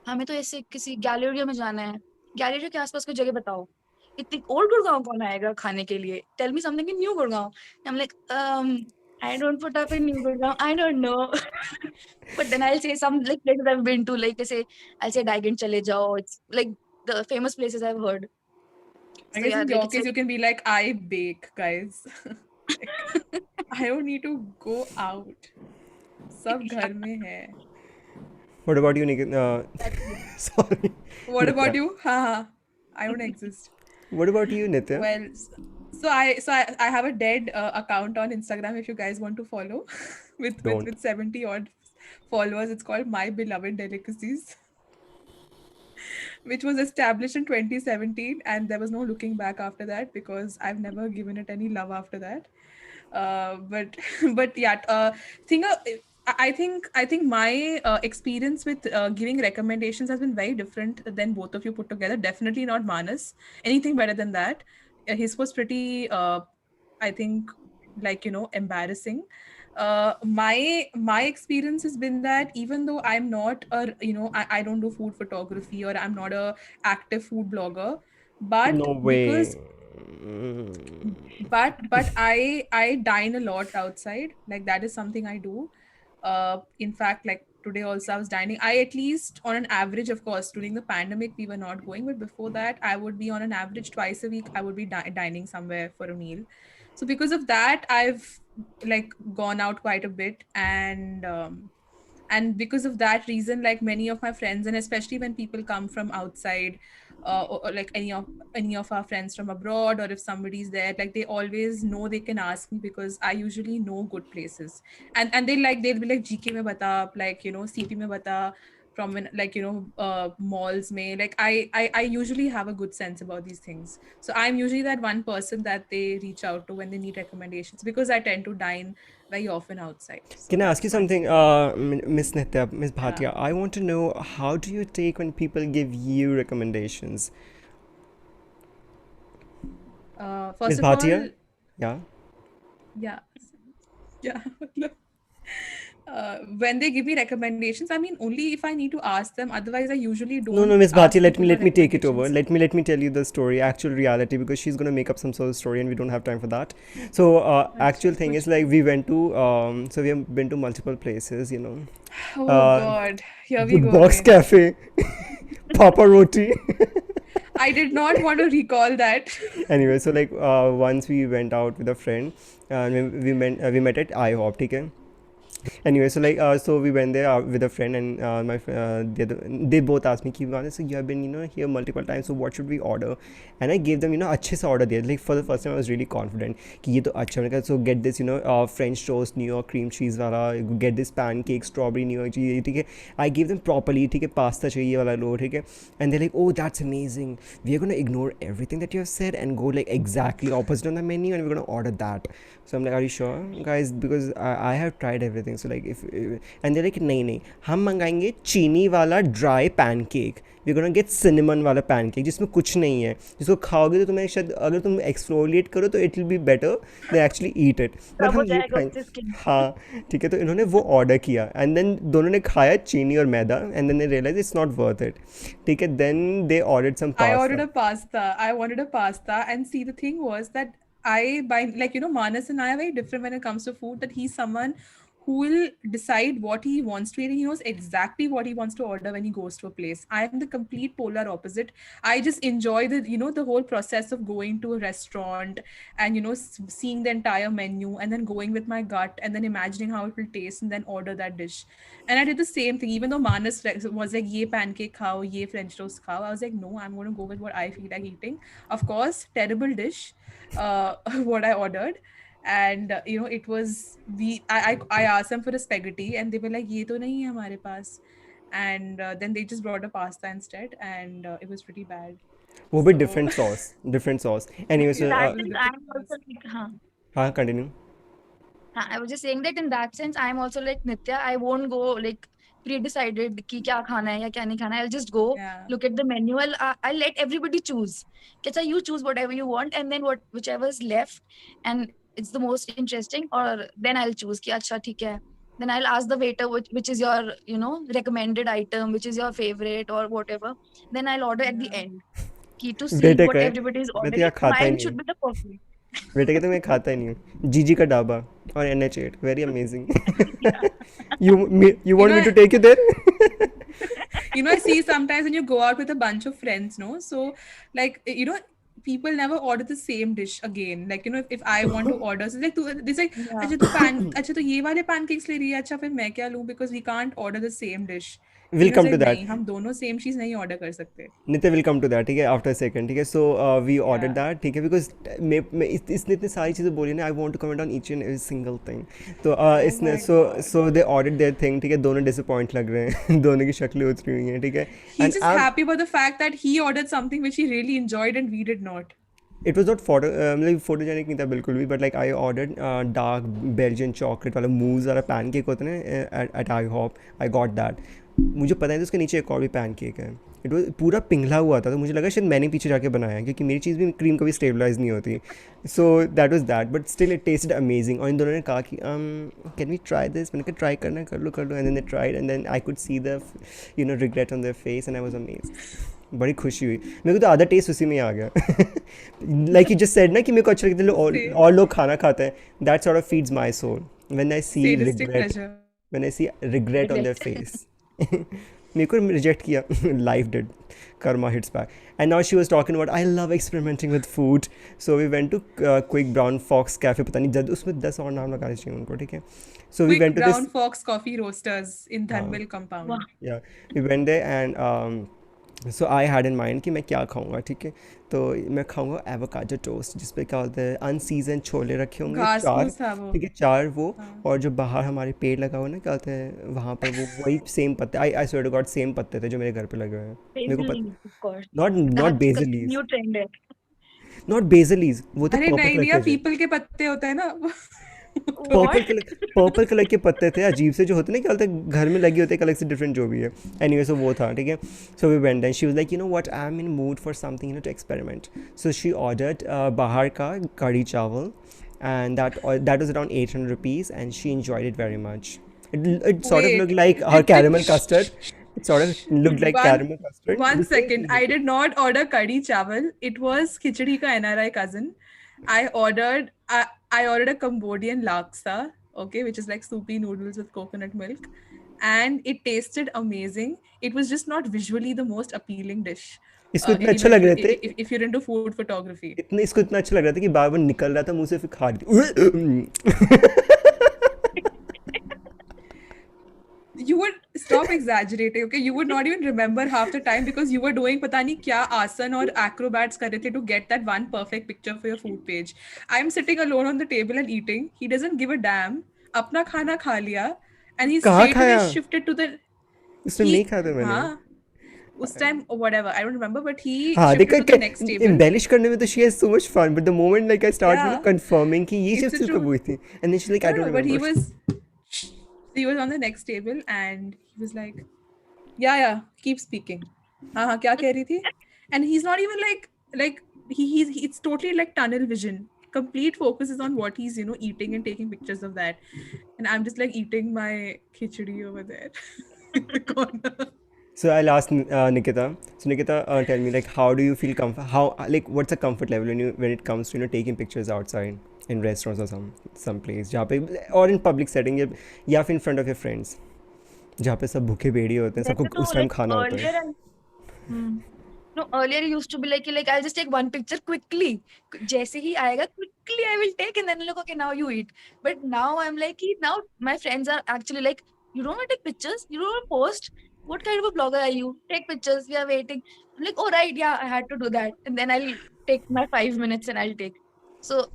हमें तो ऐसे किसी गैलेरिया में जाना है. गैलेरिया के आसपास कोई जगह बताओ. इतनी ओल्ड गुड़गांव कौन आएगा खाने के लिए? Tell me something in New Gurgaon. I'm like, I don't put up in New Gurgaon. I don't know. But then I'll say some like places I've been to, like I'll say Diagon chale jao. It's like the famous places I've heard. I So guess yeah, in like your it's case, like you can be like, I bake, guys. Like, I don't need to go out. सब घर में है. What about you, Nikita? exactly. Sorry, What about Nitya. you? Haha. I don't exist. What about you, Nitya? Well, so I have a dead account on Instagram if you guys want to follow with Don't. 70 odd followers. It's called My Beloved Delicacies. which was established in 2017, and there was no looking back after that because I've never given it any love after that. But but yeah, thing I think my experience with giving recommendations has been very different than both of you put together. Definitely not Manas. Anything better than that. His was pretty I think, like, embarrassing. My experience has been that even though I'm not a, I don't do food photography, or I'm not a active food blogger, but No because way. but I dine a lot outside. Like, that is something I do. In fact, like today also I was dining. I, at least on an average, of course during the pandemic we were not going, but before that I would be on an average twice a week, I would be dining somewhere for a meal. So because of that, I've like gone out quite a bit, and because of that reason, like many of my friends, and especially when people come from outside, or like any of our friends from abroad, or if somebody's there, like they always know they can ask me because I usually know good places. And they'll be like, GK mein bata, like, CP mein bata, from like, malls may, like I usually have a good sense about these things. So I'm usually that one person that they reach out to when they need recommendations, because I tend to dine very often outside. So Can I ask you that's my something, thing. Miss Nitya, Miss Yeah. Bhatia? I want to know, how do you take when people give you recommendations? First Miss of all, Bhatia? Yeah. yeah, yeah. When they give me recommendations, I mean, only if I need to ask them. Otherwise, I usually No, don't no, Miss ask Bhatia, let people me for let me take it over. recommendations. Let me tell you the story, actual reality, because she's gonna make up some sort of story, and we don't have time for that. So, actual Acha, thing kuch is, like, bhi. we went to so we have been to multiple places, Oh uh, God, here we the go Box again. Cafe, Papa Roti. I did not want to recall that. Anyway, so like, once we went out with a friend, and we met at IHOP, okay? Anyway, so like, so we went there with a friend, and they both asked me, "Ki, so you have been, here multiple times, so what should we order?" And I gave them, अच्छे से order दिया. Like, for the first time I was really confident कि ये तो अच्छा, मैंने कहा, so get this, French toast New York cream cheese वाला, get this pancake strawberry New York cheese, ठीक है? I gave them properly, ठीक है? Pasta चाहिए वाला लो, ठीक है? And they're like, "Oh, that's amazing. We are gonna ignore everything that you have said and go like exactly opposite on the menu, and we're gonna order that." So I'm like, "Are you sure, guys? Because I have tried everything." So like, if and they're like, "नहीं नहीं, हम मंगाएंगे चीनी वाला dry pancake. We're gonna get cinnamon वाला pancake जिसमें कुछ नहीं है, जिसको खाओगे तो तुम्हें शायद, अगर तुम exfoliate करो तो it will be better than actually eat it, but रब हो हम ये जाएगा खाएं." उससे स्किन। हाँ, ठीक है, तो इन्होंने वो ऑर्डर किया, एंड देन दोनों ने खाया चीनी और मैदा, and then they realize it's not worth it, ठीक है? Then they ordered some I ordered pasta. a pasta. I wanted a pasta, and see, the thing was that I by like, Manas and I are very different when it comes to food. That he's someone who will decide what he wants to eat, and he knows exactly what he wants to order when he goes to a place. I am the complete polar opposite. I just enjoy the whole process of going to a restaurant, and seeing the entire menu, and then going with my gut, and then imagining how it will taste, and then order that dish. And I did the same thing, even though Manas was like, ye pancake khao, ye French toast khao. I was like, no, I'm going to go with what I feel like eating. Of course, terrible dish, what I ordered. And it was, I asked them for a spaghetti, and they were like, ye to nahi hai hamare paas. And then they just brought a pasta instead, and it was pretty bad. वो भी So different sauce, different sauce. Anyway, In so yeah, that it was sense, different. I'm also like, हाँ, हाँ, continue. हाँ, I was just saying that in that sense, I'm also like Nitya. I won't go like pre-decided कि क्या खाना है या क्या नहीं खाना है. I'll just go Yeah. look at the menu. I'll let everybody choose. Kicha, you choose whatever you want, and then whichever's left, and it's the most interesting. Or then I'll choose कि अच्छा ठीक है. Then I'll ask the waiter which is your recommended item, which is your favorite or whatever. Then I'll order at the Yeah. end. Key to see बेटे what का है, everybody is मैं तो यहाँ ordering. खाता ही Mine नहीं should हूँ. be the perfect. बेटे कहते मैं खाता ही नहीं हूँ. जीजी का ढाबा और NH8, very amazing. Yeah. You You want me know, to take you there? I see sometimes when you go out with a bunch of friends, no? So, like, people never order the same dish again. Like, if I want to order, so like, this like, Yeah. अच्छा तो ये वाले pancakes ले रही है, अच्छा फिर मैं क्या लूँ? Because we can't order the same dish. We'll He was come to like, that. नहीं हम दोनों सेम चीज नहीं ऑर्डर कर सकते. नित्य विल कम टू दैट, ठीक है, आफ्टर सेकंड, ठीक है. So we order Yeah. That, ठीक है, बिकॉज मैं इसने इतनी सारी चीज़ें बोली ना, I want to comment on each and every single thing. तो Oh इसने my so God. So they order their thing, ठीक है. दोनों डिसअपॉइंट लग रहे हैं दोनों की शक्लें उतरी हुई हैं, ठीक है. He's and just happy about the fact that he ordered something which he really enjoyed and we did not. It was not photo, मतलब फोटोजेनिक नहीं था बिल्कुल भी, but like I order dark Belgian chocolate वाला mousse वाला pancake होता है ना at IHOP. I got that. मुझे पता है तो उसके नीचे एक और भी पैन केक है. इट वॉज पूरा पिघला हुआ था, तो मुझे लगा शायद मैंने पीछे जाके बनाया है, क्योंकि मेरी चीज़ भी क्रीम कभी स्टेबलाइज नहीं होती. So that was that, but still it tested amazing. और इन दोनों ने कहा कि कैन वी ट्राई दिस. मैंने कहा ट्राई करना, कर लो कर लो. And then they tried and then I could see the regret on their face and I was amazed. बड़ी खुशी हुई मेरे को, तो आधा टेस्ट उसी में ही आ गया. लाइक यू जस्ट सेड ना कि मेरे को अच्छा लगता है और लोग खाना खाते हैं. That sort of feeds my soul when I see Sadistic regret, pleasure. when I see regret on their face. मेरे को रिजेक्ट किया. Life did. Karma hits back. And now she was talking about I love experimenting with food. So we went to Quick Brown Fox Cafe. पता नहीं जब उसमें 10 और नाम लगाने चाहिए उनको, ठीक है. So we Quick went to Brown this. Fox Coffee Roasters in Dhanville compound. Wow. Yeah, we went there and so I had in mind कि मैं क्या खाऊंगा, ठीक है. तो मैं खाऊंगा एवोकाडो टोस्ट, जिस पे क्या होता है अनसीजन छोले रखे होंगे घास 4, फूस था वो. ठीक है, 4 वो. हाँ. और जो बाहर हमारे पेड़ लगा हुआ है ना, क्या होता है वहाँ पर, वो वही सेम पत्ते. I swear to God same पत्ते थे जो मेरे घर पे लगे हुए हैं. मेरे को Basil पता, leaves, of course. Not not That's BECIL the leaves, new trend है. नॉट बेसिल लीव्स, वो थे अरे पर्पल नहीं कलर दिया, के थे. पीपल के पत्ते होते हैं ना. पर्पल कलर, पर्पल कलर के पत्ते थे अजीब से, जो होते हैं ना, क्या होता है घर में लगे होते हैं अलग से डिफरेंट जो भी है. एनीवे सो वो था, ठीक है. So we went and she was like what, I am in mood for something to experiment. So she ordered बाहर का कढ़ी चावल and that was around 800 rupees and she enjoyed it very much. It sort of looked Wait, like her caramel custard. It sort of looked like one caramel custard. one This was second. I did not order curry chawal. It was khichdi ka NRI cousin. I ordered I ordered a Cambodian laksa, okay, which is like soupy noodles with coconut milk, and it tasted amazing. It was just not visually the most appealing dish. इसको इतना You अच्छा know, लग रहे थे, if you're into food photography. इसको इतना अच्छा लग रहा था कि बार बार निकल रहा था मुंह से, फिर खा रही You would stop exaggerating, okay? You would not even remember half the time because you were doing पता नहीं क्या आसन और acrobats कर रहे थे to get that one perfect picture for your food page. I'm sitting alone on the table and eating. He doesn't give a damn. अपना खाना खा लिया and he कहाँ straight away खाया? shifted to the. उस टाइम He नहीं खाया था मैंने. हाँ उस time whatever I don't remember, but he हाँ shifted देखा, to the next table. embellish करने में तो she has so much fun, but the moment like I start Yeah. confirming कि ये It's शिफ्ट a कब true- हुई थी, and then she's like I No, don't but remember. he was on the next table and he was like, yeah, keep speaking. हाँ क्या कह रही थी? And he's not even like he's it's totally like tunnel vision. Complete focus is on what he's eating and taking pictures of that. And I'm just like eating my khichdi over there in the corner. So I'll ask Nikita. So Nikita, tell me like how do you feel how like what's the comfort level when it comes to taking pictures outside in restaurants or some place जहाँ पे, or in public setting, या फिर in front of your friends जहाँ पे सब भूखे बेड़ी होते हैं, सबको वैसे तो उस टाइम like खाना होता है. No, earlier it used to be like I'll just take one picture quickly. जैसे ही आएगा quickly I will take and then look, okay, now you eat. But now I'm like now my friends are actually like, you don't want to take pictures, you don't want to post. What kind of a blogger are you? Take pictures, we are waiting. I'm like, oh right, yeah, I had to do that, and then I'll take my 5 minutes and I'll take. So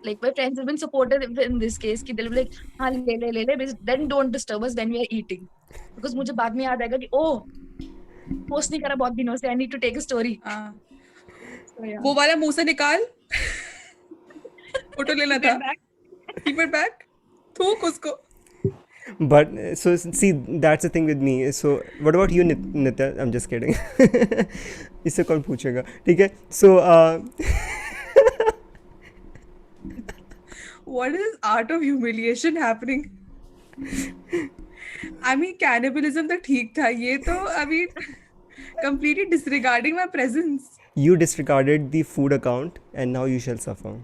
like my friends have been supportive in this case कि they'll be like, हाँ ले, then don't disturb us when we are eating, because मुझे बाद में याद आएगा कि oh post नहीं करा बहुत दिनों से, I need to take a story. हाँ So, yeah. वो वाला मुंह से निकाल. फोटो लेना था. Back. Keep it back. थूक उसको. But so see, that's the thing with me. So what about you, Nitya? I'm just kidding. इससे कौन पूछेगा, ठीक है. So What is art of humiliation happening? I mean, cannibalism तो ठीक था, ये तो अभी completely disregarding my presence. you disregarded the food account and now you shall suffer.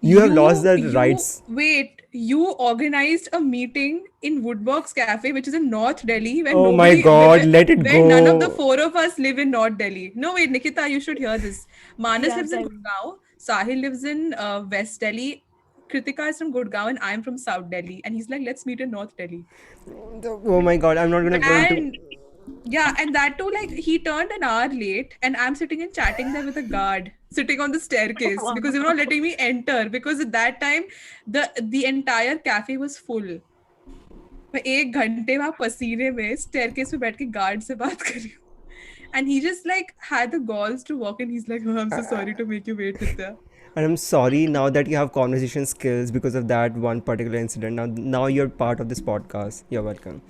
You have lost the rights. Wait, you organized a meeting in Woodbox Cafe, which is in North Delhi. When Oh my God, let it when none of the go. 4 of us live in North Delhi. No, wait, Nikita, you should hear this. Manas Yeah, lives in sorry. Gurgaon. Sahil lives in West Delhi. Kritika is from Gurgaon and I'm from South Delhi. And he's like, let's meet in North Delhi. Oh my god, I'm not gonna go into. And yeah, and that too, like he turned an hour late, and I'm sitting and chatting there with a guard sitting on the staircase because they were not letting me enter because at that time the entire cafe was full. मैं 1 घंटे वहां पसीने में staircase पे बैठ के guard से बात कर रही हूँ. And he just like had the balls to walk in. He's like, oh, I'm so sorry to make you wait, Nitya. And I'm sorry now that you have conversation skills because of that one particular incident. Now you're part of this podcast. You're welcome.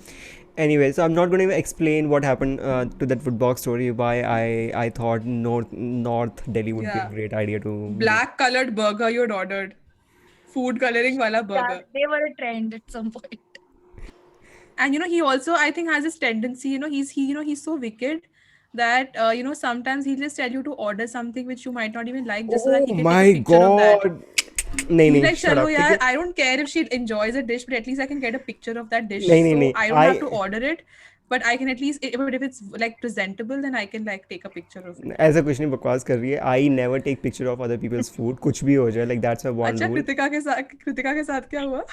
Anyway, so I'm not going to explain what happened to that football story. Why I thought North Delhi would be Yeah. a great idea to. Black colored burger you had ordered. Food coloring wala burger. Yeah, they were a trend at some point. And he also, I think, has this tendency, he's so wicked that sometimes he'll just tell you to order something which you might not even like just so that he Oh can my take a picture of that. god. नहीं He's नहीं like, shut chalo up. yaar, ठीक है? I don't care if she enjoys a dish, but at least I can get a picture of that dish. नहीं, नहीं, So नहीं, I don't have I- to order it, but I can at least, but if it's like presentable, then I can like take a picture of it. ऐसा कुछ नहीं बकवास कर रही है. I never take picture of other people's food. कुछ भी हो जाए, like that's a one अच्छा, rule. कृतिका के साथ क्या हुआ?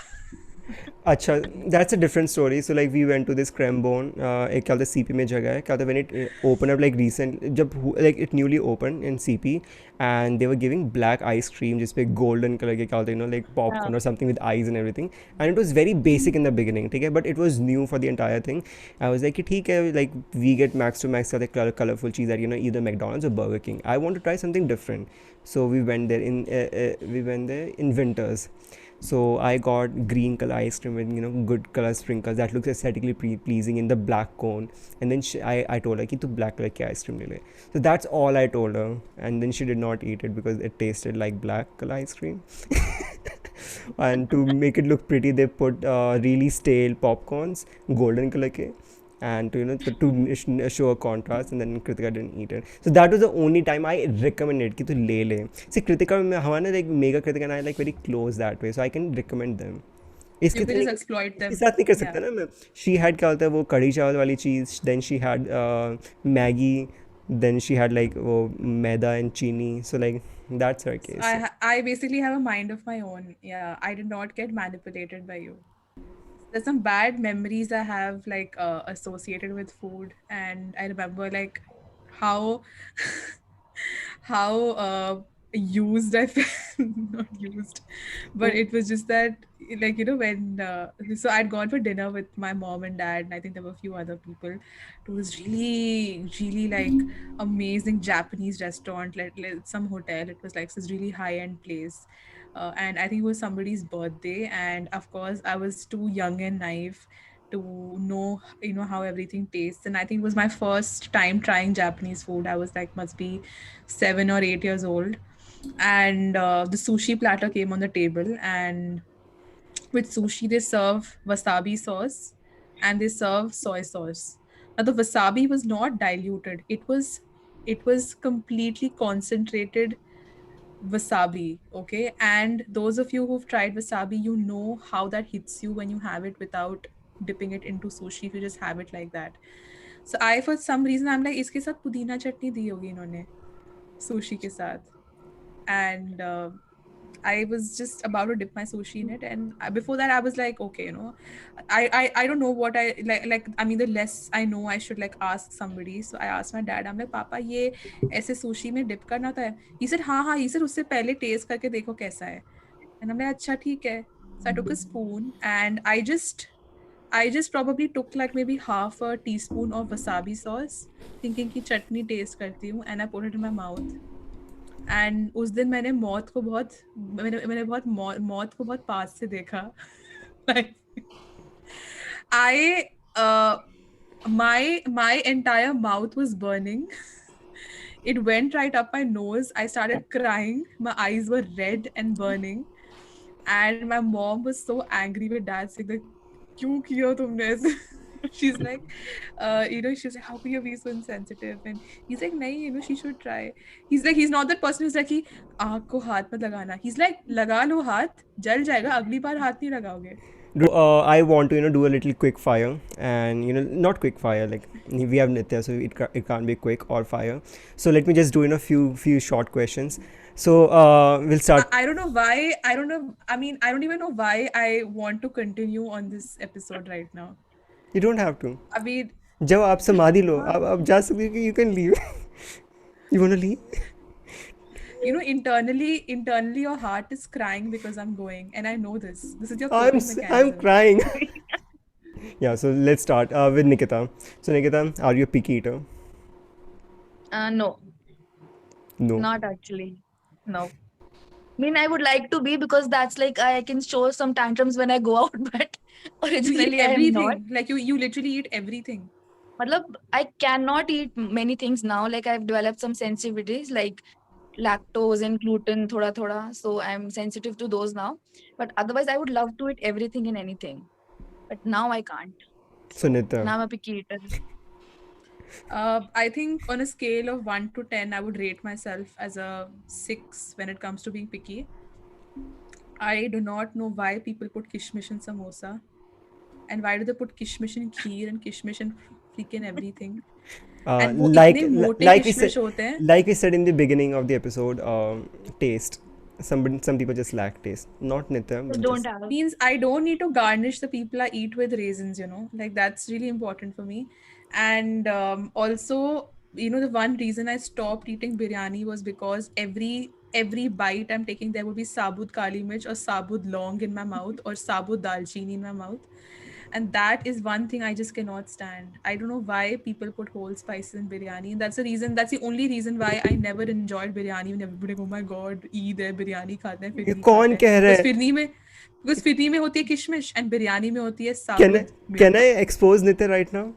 अच्छा, that's a different story. So like we went to this Crembone. एक क्या होता है CP में जगह है. क्या होता है when it opened up like recent जब like it newly opened in CP and they were giving black ice cream जिस पे golden color के क्या होता है like popcorn or something with eyes and everything. And it was very basic in the beginning, ठीक है? But it was new for the entire thing. I was like कि ठीक है, like we get max to max का colorful cheese at either McDonald's or Burger King. I want to try something different. So we went there in winters. So I got green color ice cream with good color sprinkles that looks aesthetically pleasing in the black cone. And then I told her कि तू black color की ice cream ले ले. So that's all I told her. And then she did not eat it because it tasted like black color ice cream. And to make it look pretty, they put really stale popcorns, golden color के. And to show a contrast, and then Kritika didn't eat it. So that was the only time I recommended कि तू ले ले. See, Kritika हमारा like Mega Kritika and I like very close that way, so I can recommend them. इसके You can just साथ exploit them. इसके साथ नहीं कर सकता ना मैं. She had क्या होता है वो कढ़ी चावल वाली चीज़, then she had Maggie, then she had like वो मैदा and chini. So like that's her case. I basically have a mind of my own. Yeah, I did not get manipulated by you. There's some bad memories I have like associated with food, and I remember like how how used I felt. Not used, but it was just that like when so I'd gone for dinner with my mom and dad, and I think there were a few other people to this really like amazing Japanese restaurant, like some hotel. It was like this really high-end place. And I think it was somebody's birthday, and of course I was too young and naive to know how everything tastes. And I think it was my first time trying Japanese food. I was like must be 7 or 8 years old, and the sushi platter came on the table, and with sushi they serve wasabi sauce and they serve soy sauce. Now the wasabi was not diluted, it was completely concentrated wasabi. Okay, and those of you who've tried wasabi, you know how that hits you when you have it without dipping it into sushi, if you just have it like that. So I, for some reason, I'm like, इसके साथ पुदीना चटनी दी होगी इन्होंने sushi के साथ. And I was just about to dip my sushi in it, and before that I was like, okay, I don't know what I like. I mean, the less I know, I should like ask somebody. So I asked my dad. I'm like, Papa, ये ऐसे sushi में dip करना होता है? He said, हाँ. He said उससे पहले taste करके देखो कैसा है. And I'm like, अच्छा ठीक है. So I took a spoon and I just probably took like maybe half a teaspoon of wasabi sauce, thinking कि चटनी taste करती हूँ, and I put it in my mouth. And उस दिन मैंने मौत को बहुत पास से देखा. Like my entire mouth was burning. It went right up my nose. I started crying. My eyes were red and burning. And my mom was so angry with dad, saying like, क्यों किया तुमने ऐसे? She's like, she's like, how can you be so insensitive? And he's like, nahi, she should try. He's like, he's not that person who's like, कि आँख को हाथ मत लगाना. He's like, लगा लो हाथ, जल जाएगा, अगली बार हाथ नहीं लगाओगे. I want to do a little quick fire, and not quick fire, like we have Nitya, so it can't be quick or fire. So let me just do a few short questions. So we'll start. I don't know why. I don't know. I mean, I don't even know why I want to continue on this episode right now. You don't have to. I mean, जब आप समाधि लो huh? आप जा सकते हो कि you can leave. You wanna leave? Internally, your heart is crying because I'm going, and I know this. This is your I'm coping s- I'm mechanism. crying. Yeah. So let's start with Nikita. So Nikita, are you a picky eater? No, No. not actually. No. I mean, I would like to be because that's like I can show some tantrums when I go out, but You eat originally I am not. everything. Like you literally eat everything. Matlab, I cannot eat many things now. Like I've developed some sensitivities like lactose and gluten, thoda thoda. So I'm sensitive to those now. But otherwise, I would love to eat everything and anything. But now I can't. So Nitya. Now I'm a picky eater. I think on a scale of 1 to 10, I would rate myself as a 6 when it comes to being picky. I do not know why people put kishmish in samosa, and why do they put kishmish in kheer and kishmish in freaking everything. And वो Like इतने मोटे like we said, किशमिश होते हैं. like we said in the beginning of the episode, taste. Some people just lack taste. Not Nitya, So but don't just have. Means I don't need to garnish the people I eat with raisins, like that's really important for me. And also, the one reason I stopped eating biryani was because every bite I'm taking, there would be sabut kali mirch or sabut long in my mouth or sabut dalchini in my mouth. And that is one thing I just cannot stand. I don't know why people put whole spices in biryani. And that's the only reason why I never enjoyed biryani. When everybody like, oh my god, Eid hai, biryani khate hain, ये firni khate कौन hain. कह रहा Because है? फिरनी में होती है किशमिश and biryani में होती है Can I साबुत can I मिर्च. expose Nitya right now?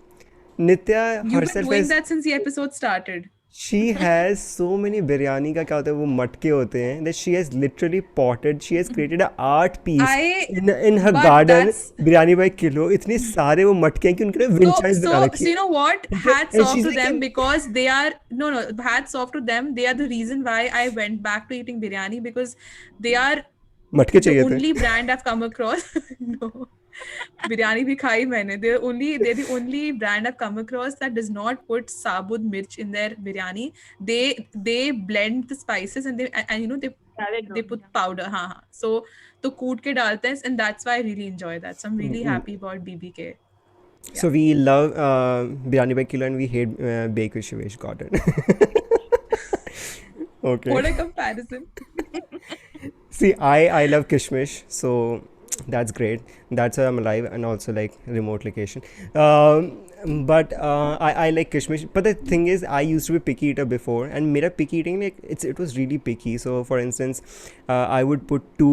Nitya You've been herself doing has that since the episode started. she has so many biryani का क्या होता है वो मटके होते हैं that she has literally potted, she has created an art piece I in her but garden. that's biryani by kilo इतने सारे वो मटके हैं कि उनके लिए so विंचाइज बना so रखी so है. you know what? Hats And off she's to like them because they are no hats off to them. They are the reason why I went back to eating biryani because they are मटके the चाहिए थे. only brand I've come across. No. Biryani bhi khai maine. They're the only brand I've come across that does not put sabut mirch in their biryani. They blend the spices and they Yeah, they they don't. put powder. हाँ. So तो कूट के डालते हैं and that's why I really enjoy that. So I'm really happy about BBK. Yeah. So we love biryani by kilo and we hate Baker Shivesh. Got it. Okay. What a comparison. See, I love Kishmish, so that's great. That's why I'm alive and also like remote location. But I like Kishmish. But the thing is, I used to be picky eater before, and mera picky eating like it was really picky. So for instance, I would put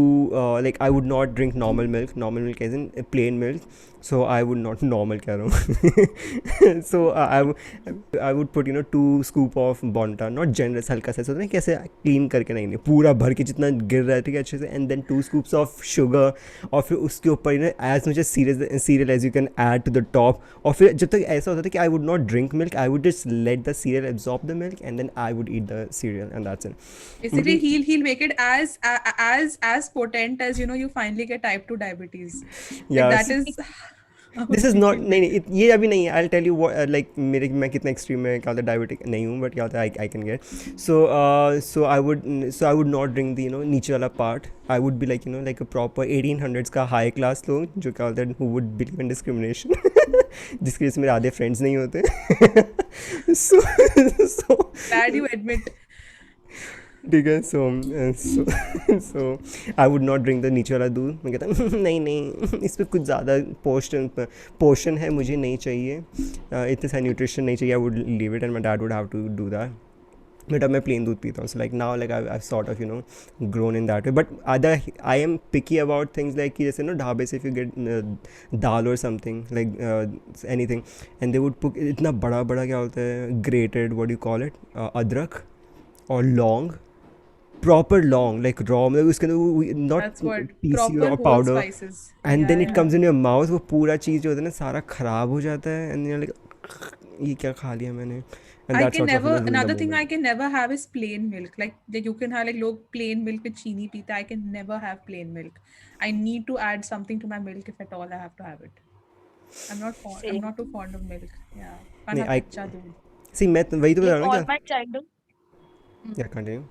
like I would not drink normal milk. Normal milk as in plain milk. So I would not normal कह रहा हूँ. So I would put 2 scoop of Bonta, not generous, हल्का सा होता है कैसे clean करके नहीं पूरा भर के जितना गिर रहा है ठीक है अच्छे से and then 2 scoops of sugar और फिर उसके ऊपर as much as cereal as you can add to the top और फिर जब तक ऐसा होता था कि I would not drink milk, I would just let the cereal absorb the milk and then I would eat the cereal and that's it. Basically, he'll make it as potent as you finally get type 2 diabetes. Yeah, Like that is this is not नहीं ये अभी नहीं है. I'll tell you what like मेरे मैं कितना extreme में क्या होता है diabetic नहीं हूँ but क्या होता है I can get. So I would not drink the नीचे वाला part. I would be like like a proper 1800s का high class लोग जो क्या होता है who would believe in discrimination. जिसके वजह से मेरे आधे friends नहीं होते. so bad you admit. ठीक है so I would not drink the नीचे वाला दूध. मैं कहता नहीं इस पर कुछ ज़्यादा पोर्शन है मुझे नहीं चाहिए इतने सारे न्यूट्रिशन नहीं चाहिए. I would leave it and my dad would have to do that. But अब मैं प्लेन दूध पीता हूँ. So like now like I sort of grown in that way. But other I am picky about things like जैसे ढाबे से if you get dal और something like anything and they would put इतना बड़ा बड़ा क्या होता है grated what you call it अदरक और लौंग proper long like raw मतलब उसके अंदर not That's what piece proper or whole powder spices. and then Yeah, it comes in your mouth. वो पूरा चीज़ जो होता है ना सारा ख़राब हो जाता है and you're like ये क्या खा लिया मैंने. And I that's can what never ruined the another thing I moment. can never have is plain milk. Like you can have like log plain milk with chini pita. I can never have plain milk. I need to add something to my milk if at all I have to have it. I'm Same. not too fond of milk. Yeah. नहीं Can't have I कच्चा दूध. see मैं वही तो बता Like रहा हूँ all क्या. my childhood. Yeah, continue.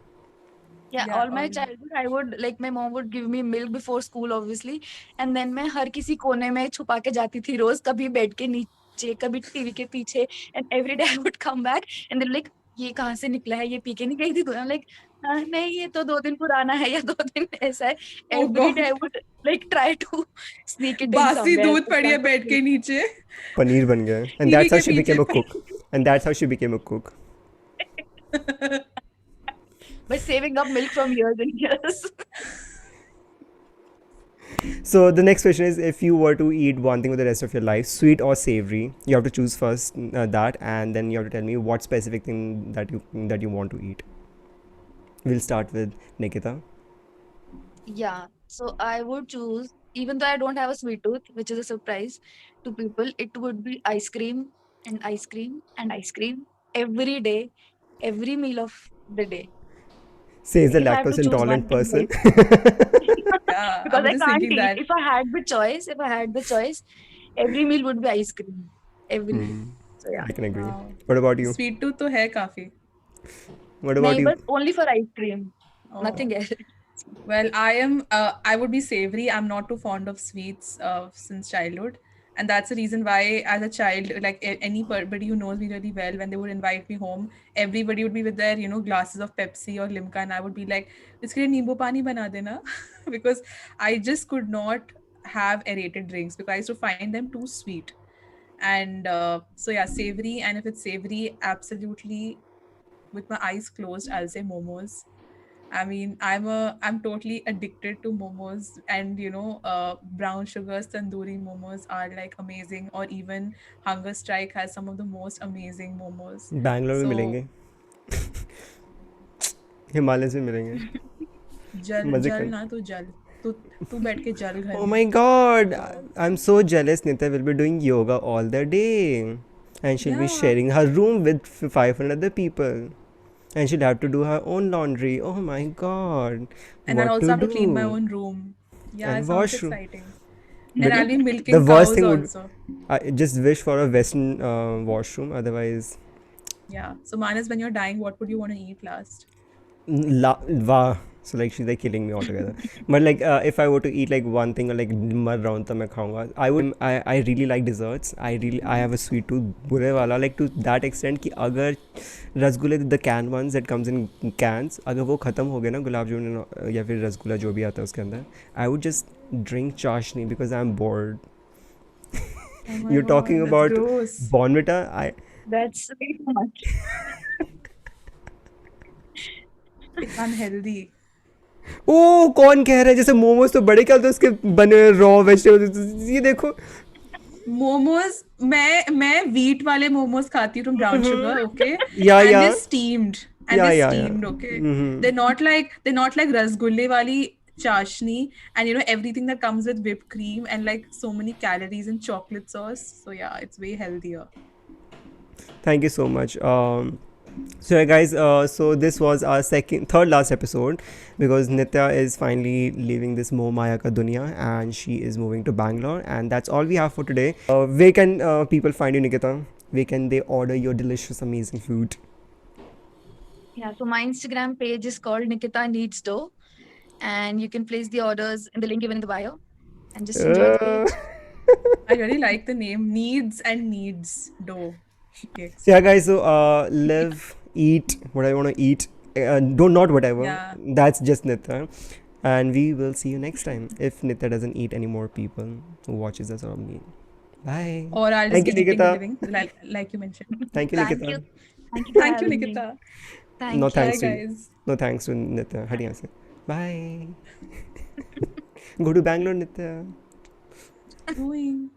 Yeah, Yeah, all my childhood, I would like my mom would give me milk before school, obviously, and then मैं हर किसी कोने में छुपा के जाती थी रोज, कभी बेड के नीचे, कभी टीवी के पीछे, and every day I would come back and they're like, ये कहाँ से निकला है, ये पी के नहीं गई थी तू? I'm like, हाँ नहीं, ये तो 2 दिन पुराना है या 2 दिन ऐसा है. Oh Every day I God. would like try to sneak it in बासी somewhere. दूध पड़ी है बेड के नीचे, पनीर बन गया. And टीवी that's how के she became a पीछे. cook. And that's how she became a cook. By saving up milk from years and years. So the next question is, if you were to eat one thing for the rest of your life, sweet or savory, you have to choose first that, and then you have to tell me what specific thing that you want to eat. We'll start with Nikita. Yeah, so I would choose, even though I don't have a sweet tooth, which is a surprise to people, it would be ice cream and ice cream and ice cream every day, every meal of the day. Says the If I have to lactose choose intolerant one thing, person. Yeah, I because was I just can't thinking eat. that. If I had the choice, every meal would be ice cream. Every. So yeah. I can agree. Wow. What about you? Sweet tooth तो है काफी. What about नहीं, you? but only for ice cream. Oh. Nothing else. Well, I would be savory. I'm not too fond of sweets since childhood. And that's the reason why, as a child, like anybody who knows me really well, when they would invite me home, everybody would be with their, glasses of Pepsi or Limca, and I would be like, "Iske liye neembu pani bana dena," because I just could not have aerated drinks because I used to find them too sweet. And so yeah, savory. And if it's savory, absolutely, with my eyes closed, I'll say momos. I mean, I'm totally addicted to momos, and brown sugars tandoori momos are like amazing. Or even Hunger Strike has some of the most amazing momos. Bangalore में So मिलेंगे. हिमालय में मिलेंगे. जल मजे जल कर. ना तू जल तू तू बैठ के जल घर Oh में. my God! I'm so jealous. Nitya will be doing yoga all the day, and she'll be Yeah. sharing her room with 500 other people, and she'll have to do her own laundry. Oh my God! And I'll What also to have to clean my do? own room. Yeah, And it sounds washroom. exciting. But And I'll be the milking worst cows thing would, also. I just wish for a Western washroom. Otherwise, Yeah. So Manas, when you're dying, what would you want to eat last? wow. So like she's like killing me altogether. But like if I were to eat like one thing or like मर रहा हूँ तो मैं खाऊंगा. I really like desserts. I have a sweet tooth बुरे वाला, like to that extent कि अगर रसगुल्ले, the canned ones that comes in cans, अगर वो ख़त्म हो गए ना, गुलाब जामुन या फिर रसगुल्ला जो भी आता है उसके अंदर, I would just drink चाशनी because I'm bored. Oh my You're God, talking that's about gross. Bonvita. That's way too much. It's unhealthy. ओ कौन कह रहा है जैसे मोमोज तो बड़े क्या होते हैं उसके बने हुए रॉ वेजिटेबल. ये देखो. मोमोज मैं wheat वाले मोमोज खाती हूँ from brown sugar, okay? Yeah, And yeah. they're steamed. And Yeah, they're yeah, yeah. steamed, okay? Mhm. They're not like rasgulle wali chashni, and everything that comes with whipped cream and like so many calories in chocolate sauce. So yeah, it's way healthier. Thank you so much. So yeah, guys, so this was our third last episode, because Nitya is finally leaving this Moh Maya ka dunya and she is moving to Bangalore, and that's all we have for today. Where can people find you, Nikita? Where can they order your delicious, amazing food? Yeah, so my Instagram page is called Nikita Needs Dough, and you can place the orders in the link given in the bio, and just enjoy the page. I really like the name Needs and Needs Dough. Okay. So yeah, guys, so live, eat what I want to eat. Not whatever. Yeah. That's just Nitya. And we will see you next time if Nitya doesn't eat any more people who watches us or me. Bye. Or I'll Thank just you, keep eating Nikita. the living, like you mentioned. Thank you, Thank Nikita. you. Thank you for Thank you, having me. Nikita. Thank No you. thanks Bye, to you. guys. No thanks to Nitya. हट यहाँ से. Bye. Go to Bangalore, Nitya. Going.